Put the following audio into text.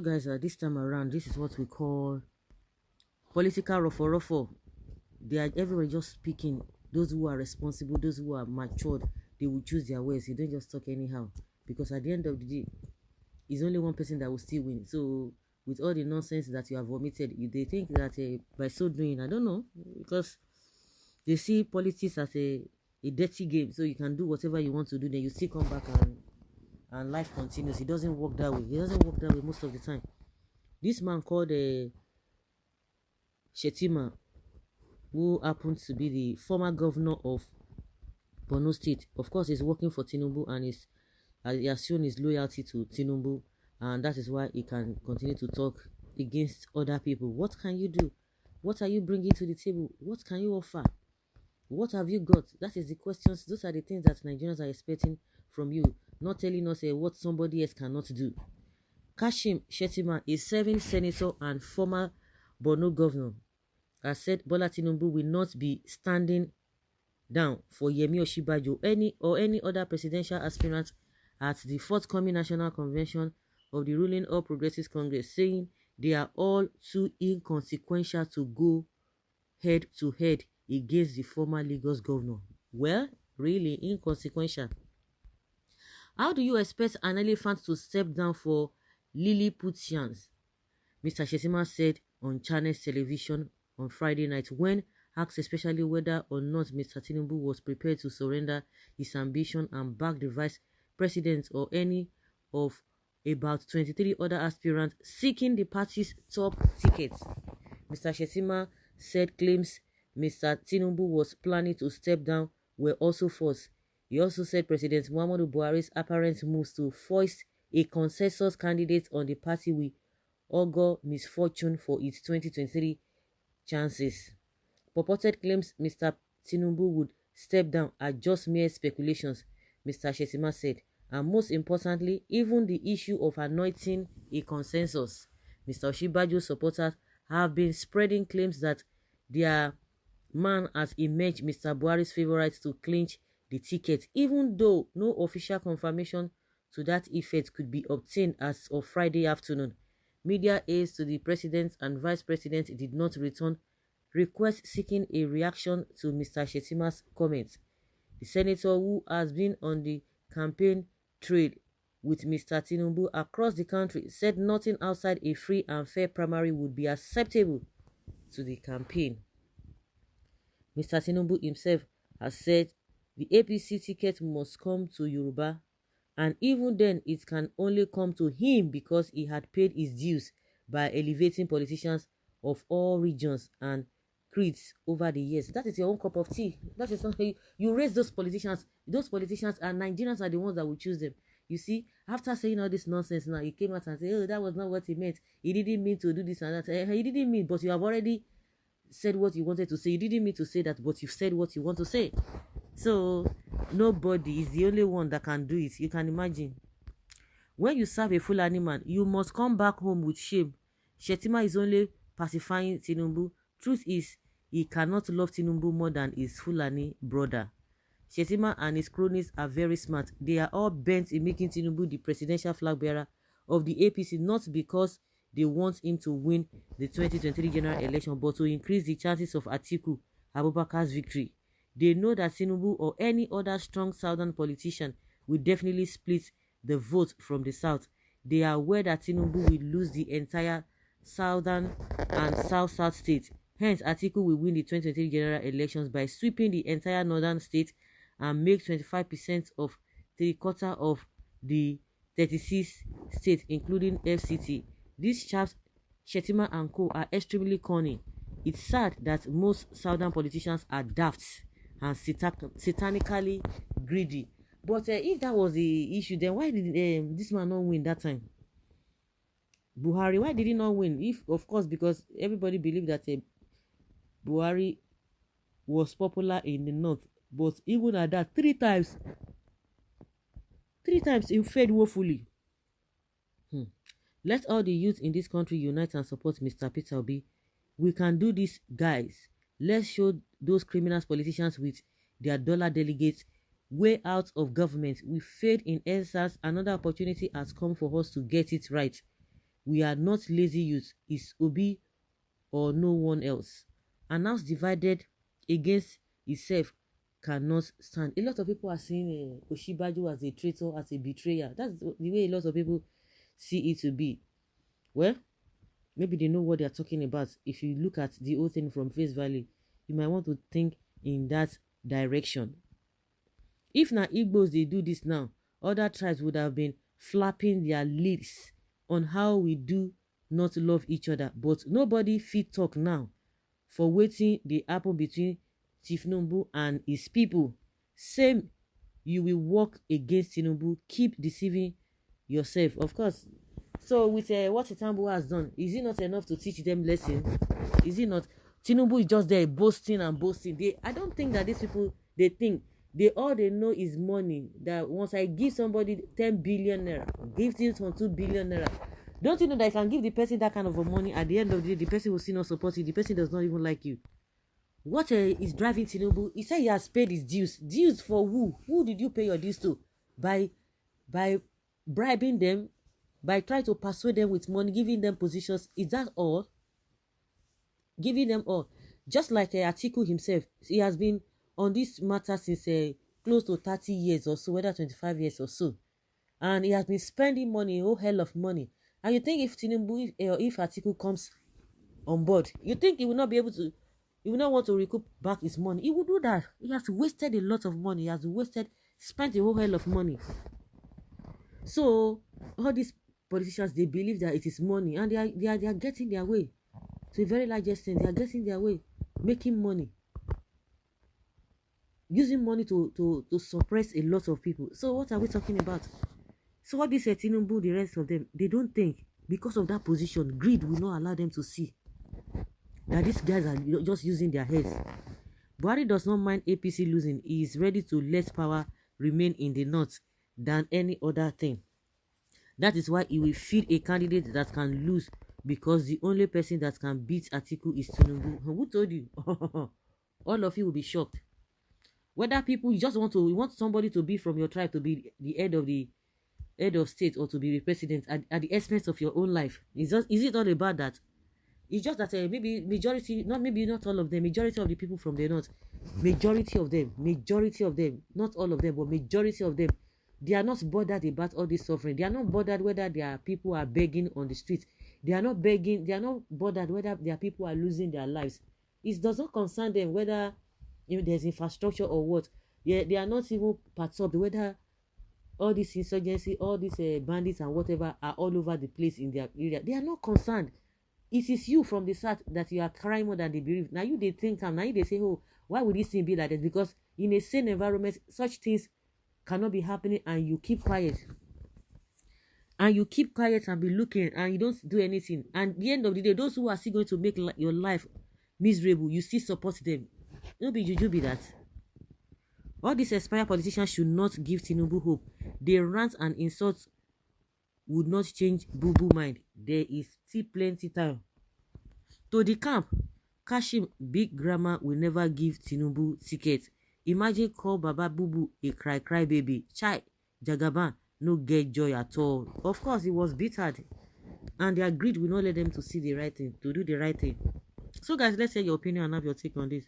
So guys, this time around, this is what we call political ruffle. They are everybody just speaking. Those who are responsible, those who are matured, they will choose their words. You don't just talk anyhow. Because at the end of the day, it's only one person that will still win. So with all the nonsense that you have vomited, they think that by so doing, I don't know, because they see politics as a dirty game. So you can do whatever you want to do, then you still come back and life continues. It doesn't work that way. It doesn't work that way most of the time. This man called Shettima, who happens to be the former governor of Borno State, of course, is working for TINUBU and he has shown his loyalty to TINUBU, and that is why he can continue to talk against other people. What can you do? What are you bringing to the table? What can you offer? What have you got? That is the questions. Those are the things that Nigerians are expecting from you, not telling us what somebody else cannot do. KASHIM Shettima, a serving senator and former Borno governor, has said Bola Tinubu will not be standing down for Yemi OSINBAJO any other presidential aspirant at the forthcoming national convention of the ruling All Progressives Congress, saying they are all too inconsequential to go head to head against the former Lagos governor. Well, really inconsequential. How do you expect an elephant to step down for LILLIPUTIANs? Mr. Shettima said on Channels television on Friday night when asked especially whether or not Mr. Tinubu was prepared to surrender his ambition and back the vice president or any of about 23 other aspirants seeking the party's top tickets. Mr. Shettima said claims Mr. Tinubu was planning to step down were also false. He also said President Muhammadu Buhari's apparent moves to foist a consensus candidate on the party will augur misfortune for its 2023 chances. Purported claims Mr. Tinubu would step down are just mere speculations, Mr. Shettima said, and most importantly, even the issue of anointing a consensus. Mr. OSINBAJO's supporters have been spreading claims that their man has emerged Mr. Buhari's favorite to clinch the ticket, even though no official confirmation to that effect could be obtained as of Friday afternoon. Media aides to the president and vice president did not return requests seeking a reaction to Mr. Shettima's comments. The senator, who has been on the campaign trail with Mr. Tinubu across the country, said nothing outside a free and fair primary would be acceptable to the campaign. Mr. Tinubu himself has said the APC ticket must come to Yoruba, and even then it can only come to him because he had paid his dues by elevating politicians of all regions and creeds over the years. That is your own cup of tea. That is something you raise those politicians. Those politicians and Nigerians are the ones that will choose them. You see, after saying all this nonsense now, he came out and said, oh, that was not what he meant. He didn't mean to do this and that. He didn't mean, but you have already said what you wanted to say. You didn't mean to say that, but you've said what you want to say. So nobody is the only one that can do it. You can imagine. When you serve a Fulani man, you must come back home with shame. Shettima is only pacifying Tinubu. Truth is, he cannot love Tinubu more than his Fulani brother. Shettima and his cronies are very smart. They are all bent in making Tinubu the presidential flag bearer of the APC, not because they want him to win the 2023 general election, but to increase the chances of Atiku Abubakar's victory. They know that Tinubu or any other strong southern politician will definitely split the vote from the south. They are aware that Tinubu will lose the entire southern and south-south states. Hence, Atiku will win the 2023 general elections by sweeping the entire northern state and make 25% of 3/4 of the 36 states, including FCT. These chaps, Shettima and co, are extremely cunning. It's sad that most southern politicians are daft and satanically greedy. But if that was the issue, then why did this man not win that time? Buhari, why did he not win? If, of course, because everybody believed that Buhari was popular in the north. But even at that, three times he failed woefully. Let all the youth in this country unite and support Mr. Peter Obi. We can do this, guys. Let's show those criminals politicians with their dollar delegates way out of government. We failed in essence. Another opportunity has come for us to get it right. We are not lazy youth. It's Obi or no one else. And house divided against itself cannot stand. A lot of people are seeing OSINBAJO as a traitor, as a betrayer. That's the way a lot of people see it to be. Well, maybe they know what they are talking about. If you look at the whole thing from face value, you might want to think in that direction. If na Igbos they do this now, other tribes would have been flapping their lips on how we do not love each other. But nobody fit talk now for wetin dey happen between TINUBU and his people. Same, you will work against TINUBU. Keep deceiving yourself. Of course. So with what TINUBU has done, is it not enough to teach them lesson? Is it not? TINUBU is just there boasting and boasting. I don't think that these people, they think all they know is money. That once I give somebody 10 billion naira, give it on 2 billion naira. Don't you know that if I can give the person that kind of money, at the end of the day, the person will still not support you. The person does not even like you. What is driving TINUBU? He said he has paid his dues. Dues for who? Who did you pay your dues to? By bribing them, by trying to persuade them with money, giving them positions. Is that all? Giving them all. Just like Atiku himself, he has been on this matter since close to 30 years or so, whether 25 years or so. And he has been spending money, a whole hell of money. And you think if TINUBU, if Atiku comes on board, you think he will not be able to, he will not want to recoup back his money? He will do that. He has wasted a lot of money. He has spent a whole hell of money. So all these politicians, they believe that it is money, and they are getting their way. To a very large extent, they are getting their way, making money, using money to suppress a lot of people. So what are we talking about? So what this TINUBU, the rest of them, they don't think, because of that position, greed will not allow them to see that these guys are just using their heads. Buhari does not mind APC losing. He is ready to let power remain in the north than any other thing. That is why he will feed a candidate that can lose, because the only person that can beat Atiku is TINUBU. Who told you? All of you will be shocked. Whether people, you want somebody to be from your tribe to be the head of state, or to be the president at the expense of your own life. Is it all about that? It's just that maybe majority, not all of them, majority of the people from the north, majority of them, not all of them, but majority of them, they are not bothered about all this suffering. They are not bothered whether their people are begging on the streets. They are not begging. They are not bothered whether their people are losing their lives. It does not concern them whether there's infrastructure or what. They are not even perturbed whether all this insurgency, all these bandits and whatever are all over the place in their area. They are not concerned. It is you from the south that you are crying more than they believe. Now you they think, now you they say, oh, why would this thing be like that? Because in a sane environment, such things cannot be happening, and you keep quiet. And you keep quiet and be looking, and you don't do anything. And at the end of the day, those who are still going to make your life miserable, you still support them. No be juju be that. All these aspiring politicians should not give TINUBU hope. Their rants and insults would not change Boo mind. There is still plenty time. To the camp, KASHIM big grammar will never give TINUBU ticket. Imagine call Baba Bubu a cry baby. Chai, Jagaban no get joy at all. Of course, it was bittered, and their greed will not let them to see the right thing, to do the right thing. So guys, let's hear your opinion and have your take on this.